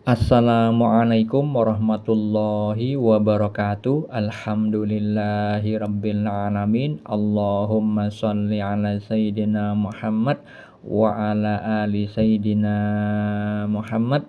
Assalamualaikum warahmatullahi wabarakatuh. Alhamdulillahi rabbil alamin. Allahumma sholli ala sayyidina Muhammad wa ala ali sayyidina Muhammad.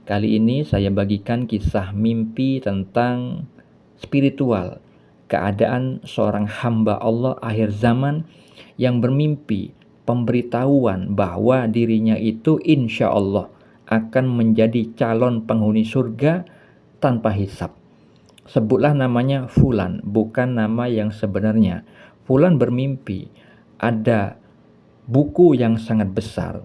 Kali ini saya bagikan kisah mimpi tentang spiritual, keadaan seorang hamba Allah akhir zaman yang bermimpi pemberitahuan bahwa dirinya itu insya Allah akan menjadi calon penghuni surga tanpa hisab. Sebutlah namanya Fulan, bukan nama yang sebenarnya. Fulan bermimpi ada buku yang sangat besar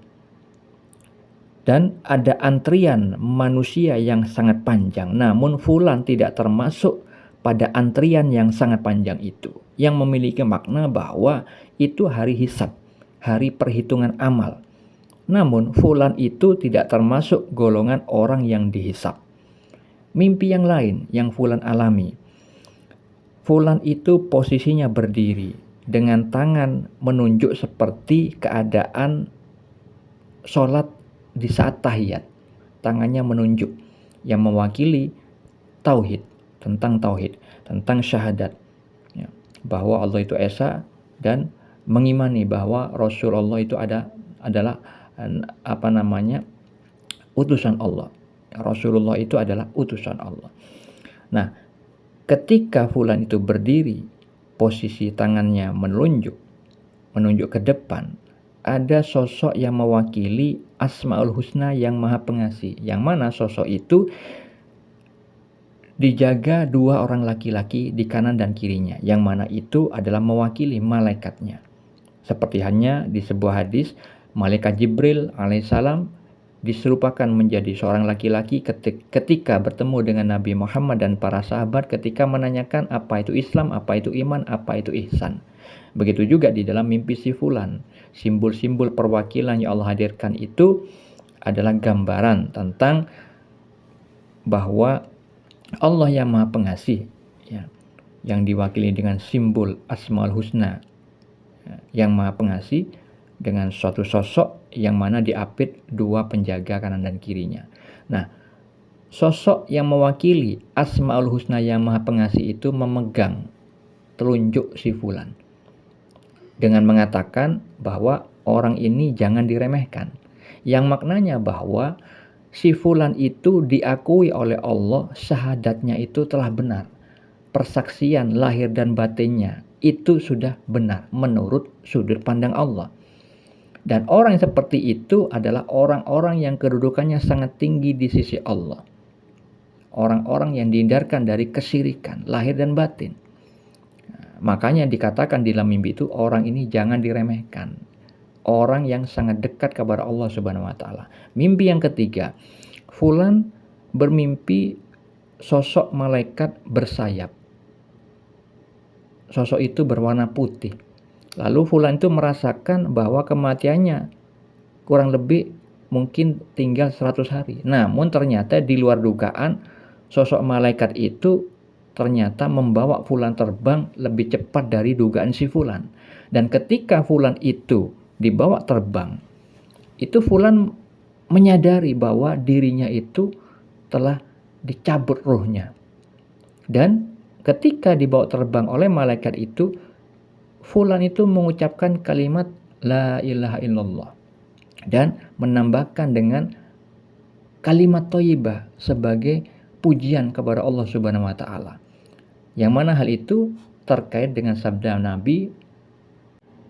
dan ada antrian manusia yang sangat panjang. Namun Fulan tidak termasuk pada antrian yang sangat panjang itu, yang memiliki makna bahwa itu hari hisab, hari perhitungan amal. Namun Fulan itu tidak termasuk golongan orang yang dihisab. Mimpi yang lain yang Fulan alami, Fulan itu posisinya berdiri dengan tangan menunjuk seperti keadaan sholat di saat tahiyat. Tangannya menunjuk yang mewakili tauhid, tentang syahadat, ya, bahwa Allah itu esa, dan mengimani bahwa Rasulullah itu adalah utusan Allah. Rasulullah itu adalah utusan Allah. Nah, ketika Fulan itu berdiri, posisi tangannya menunjuk ke depan, ada sosok yang mewakili Asmaul Husna yang Maha Pengasih, yang mana sosok itu dijaga dua orang laki-laki di kanan dan kirinya, yang mana itu adalah mewakili malaikatnya. Seperti hanya di sebuah hadis, malaikat Jibril alaihissalam diserupakan menjadi seorang laki-laki ketika bertemu dengan Nabi Muhammad dan para sahabat ketika menanyakan apa itu Islam, apa itu iman, apa itu ihsan. Begitu juga di dalam mimpi si Fulan, simbol-simbol perwakilan yang Allah hadirkan itu adalah gambaran tentang bahwa Allah yang Maha Pengasih, ya, yang diwakili dengan simbol Asmaul Husna, ya, yang Maha Pengasih, dengan suatu sosok yang mana diapit dua penjaga kanan dan kirinya. Nah, sosok yang mewakili Asmaul Husna yang Maha Pengasih itu memegang telunjuk si Fulan dengan mengatakan bahwa orang ini jangan diremehkan, yang maknanya bahwa si Fulan itu diakui oleh Allah, syahadatnya itu telah benar, persaksian lahir dan batinnya itu sudah benar menurut sudut pandang Allah. Dan orang seperti itu adalah orang-orang yang kedudukannya sangat tinggi di sisi Allah. Orang-orang yang dihindarkan dari kesyirikan lahir dan batin. Makanya dikatakan di dalam mimpi itu orang ini jangan diremehkan. Orang yang sangat dekat kepada Allah Subhanahu wa taala. Mimpi yang ketiga, Fulan bermimpi sosok malaikat bersayap. Sosok itu berwarna putih. Lalu Fulan itu merasakan bahwa kematiannya kurang lebih mungkin tinggal 100 hari. Namun ternyata di luar dugaan, sosok malaikat itu ternyata membawa Fulan terbang lebih cepat dari dugaan si Fulan. Dan ketika Fulan itu dibawa terbang, itu Fulan menyadari bahwa dirinya itu telah dicabut ruhnya. Dan ketika dibawa terbang oleh malaikat itu, Fulan itu mengucapkan kalimat La ilaha illallah dan menambahkan dengan kalimat thayyibah sebagai pujian kepada Allah Subhanahu wa taala. Yang mana hal itu terkait dengan sabda Nabi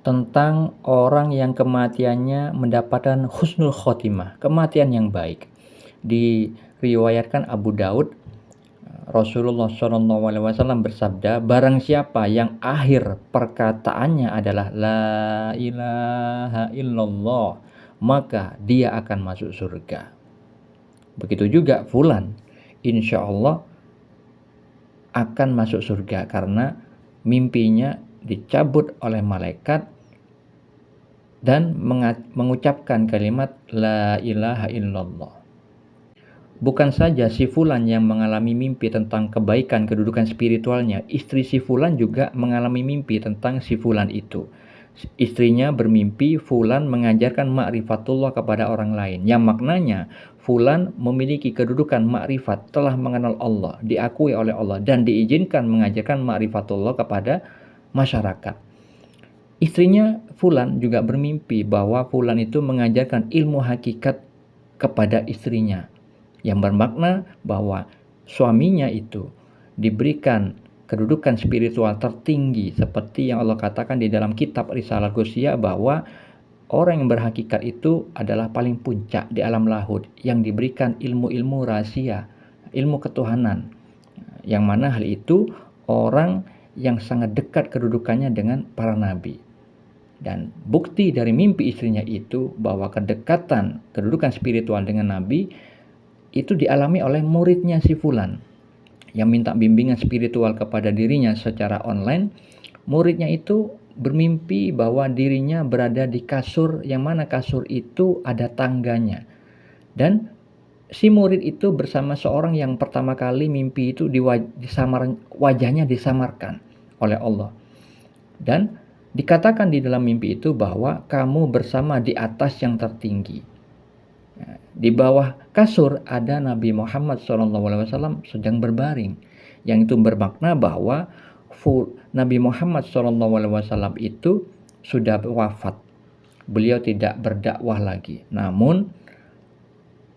tentang orang yang kematiannya mendapatkan husnul khotimah, kematian yang baik. Diriwayatkan Abu Daud, Rasulullah SAW bersabda, barang siapa yang akhir perkataannya adalah La ilaha illallah, maka dia akan masuk surga. Begitu juga Fulan, insya Allah akan masuk surga karena mimpinya dicabut oleh malaikat dan mengucapkan kalimat La ilaha illallah. Bukan saja si Fulan yang mengalami mimpi tentang kebaikan kedudukan spiritualnya, istri si Fulan juga mengalami mimpi tentang si Fulan itu. Istrinya bermimpi Fulan mengajarkan ma'rifatullah kepada orang lain, yang maknanya fulan memiliki kedudukan makrifat, telah mengenal Allah, diakui oleh Allah dan diizinkan mengajarkan makrifatullah kepada masyarakat. Istrinya fulan juga bermimpi bahwa fulan itu mengajarkan ilmu hakikat kepada istrinya, yang bermakna bahwa suaminya itu diberikan kedudukan spiritual tertinggi seperti yang Allah katakan di dalam kitab Risalah Ghussiyah bahwa orang yang berhakikat itu adalah paling puncak di alam lahud yang diberikan ilmu-ilmu rahasia, ilmu ketuhanan, yang mana hal itu orang yang sangat dekat kedudukannya dengan para nabi. Dan bukti dari mimpi istrinya itu bahwa kedekatan kedudukan spiritual dengan nabi itu dialami oleh muridnya si fulan yang minta bimbingan spiritual kepada dirinya secara online. Muridnya itu bermimpi bahwa dirinya berada di kasur, yang mana kasur itu ada tangganya. Dan si murid itu bersama seorang yang pertama kali mimpi itu wajahnya disamarkan oleh Allah. Dan dikatakan di dalam mimpi itu bahwa kamu bersama di atas yang tertinggi. Di bawah kasur ada Nabi Muhammad SAW sedang berbaring. Yang itu bermakna bahwa Nabi Muhammad SAW itu sudah wafat. Beliau tidak berdakwah lagi. Namun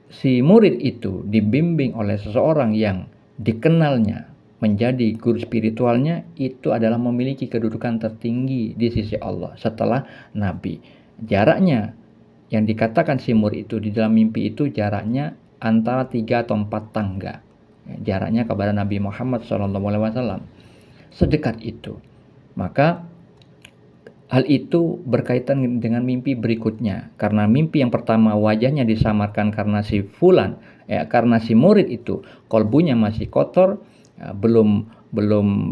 si murid itu dibimbing oleh seseorang yang dikenalnya menjadi guru spiritualnya, itu adalah memiliki kedudukan tertinggi di sisi Allah setelah Nabi. Jaraknya yang dikatakan si murid itu di dalam mimpi itu jaraknya antara 3 atau 4 tangga. Jaraknya kepada Nabi Muhammad SAW. Sedekat itu. Maka hal itu berkaitan dengan mimpi berikutnya. Karena mimpi yang pertama wajahnya disamarkan karena si fulan, karena si murid itu kolbunya masih kotor, belum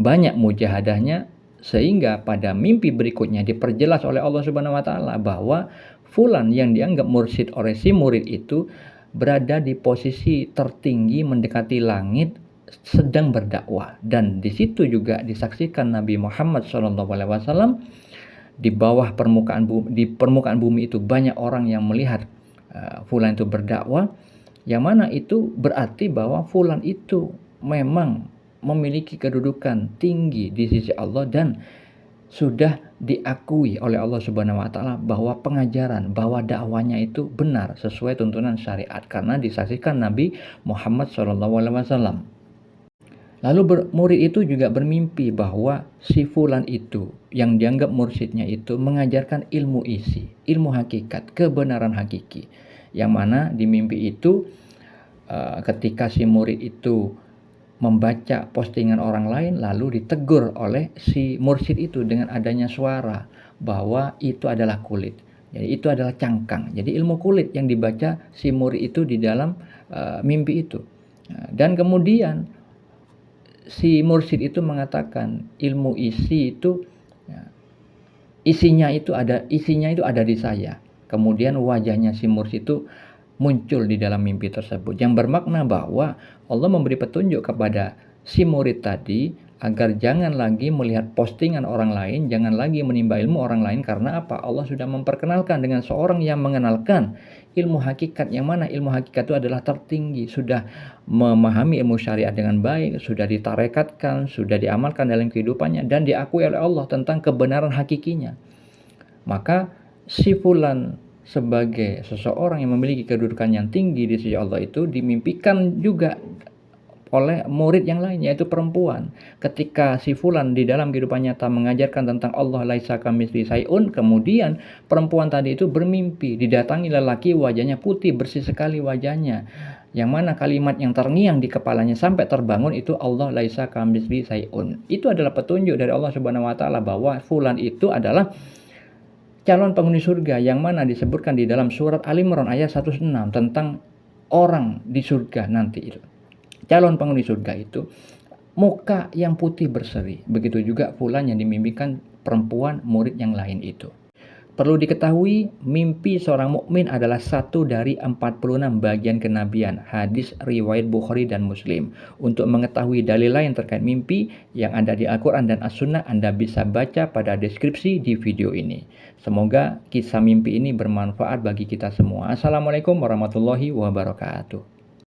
banyak mujahadahnya, sehingga pada mimpi berikutnya diperjelas oleh Allah Subhanahu wa taala bahwa fulan yang dianggap mursyid oleh si murid itu berada di posisi tertinggi mendekati langit sedang berdakwah. Dan di situ juga disaksikan Nabi Muhammad SAW di bawah di permukaan bumi itu banyak orang yang melihat fulan itu berdakwah, yang mana itu berarti bahwa fulan itu memang memiliki kedudukan tinggi di sisi Allah dan sudah diakui oleh Allah Subhanahu wa taala bahwa pengajaran, bahwa dakwanya itu benar sesuai tuntunan syariat karena disaksikan Nabi Muhammad SAW. Lalu murid itu juga bermimpi bahwa si fulan itu yang dianggap mursyidnya itu mengajarkan ilmu isi, ilmu hakikat, kebenaran hakiki. Yang mana di mimpi itu ketika si murid itu membaca postingan orang lain lalu ditegur oleh si mursyid itu dengan adanya suara bahwa itu adalah kulit. Jadi itu adalah cangkang. Jadi ilmu kulit yang dibaca si murid itu di dalam mimpi itu. Dan kemudian si mursyid itu mengatakan ilmu isi itu isinya itu ada di saya. Kemudian wajahnya si mursyid itu muncul di dalam mimpi tersebut, yang bermakna bahwa Allah memberi petunjuk kepada si murid tadi agar jangan lagi melihat postingan orang lain, jangan lagi menimba ilmu orang lain. Karena apa? Allah sudah memperkenalkan dengan seorang yang mengenalkan ilmu hakikat, yang mana ilmu hakikat itu adalah tertinggi, sudah memahami ilmu syariat dengan baik, sudah ditarekatkan, sudah diamalkan dalam kehidupannya dan diakui oleh Allah tentang kebenaran hakikinya. Maka si fulan sebagai seseorang yang memiliki kedudukan yang tinggi di sisi Allah itu dimimpikan juga oleh murid yang lain, yaitu perempuan. Ketika si fulan di dalam kehidupan nyata mengajarkan tentang Allah laisa kamitslihi syai'un, kemudian perempuan tadi itu bermimpi didatangi lelaki wajahnya putih, bersih sekali wajahnya, yang mana kalimat yang terngiang di kepalanya sampai terbangun itu Allah laisa kamitslihi syai'un. Itu adalah petunjuk dari Allah Subhanahu wa taala bahwa fulan itu adalah calon penghuni surga, yang mana disebutkan di dalam surat Al-Imran ayat 106 tentang orang di surga nanti itu. Calon penghuni surga itu muka yang putih berseri. Begitu juga fulan yang dimimpikan perempuan murid yang lain itu. Perlu diketahui, mimpi seorang mukmin adalah satu dari 46 bagian kenabian. Hadis riwayat Bukhari dan Muslim. Untuk mengetahui dalil lain terkait mimpi yang ada di Al-Quran dan As-Sunnah, Anda bisa baca pada deskripsi di video ini. Semoga kisah mimpi ini bermanfaat bagi kita semua. Assalamualaikum warahmatullahi wabarakatuh.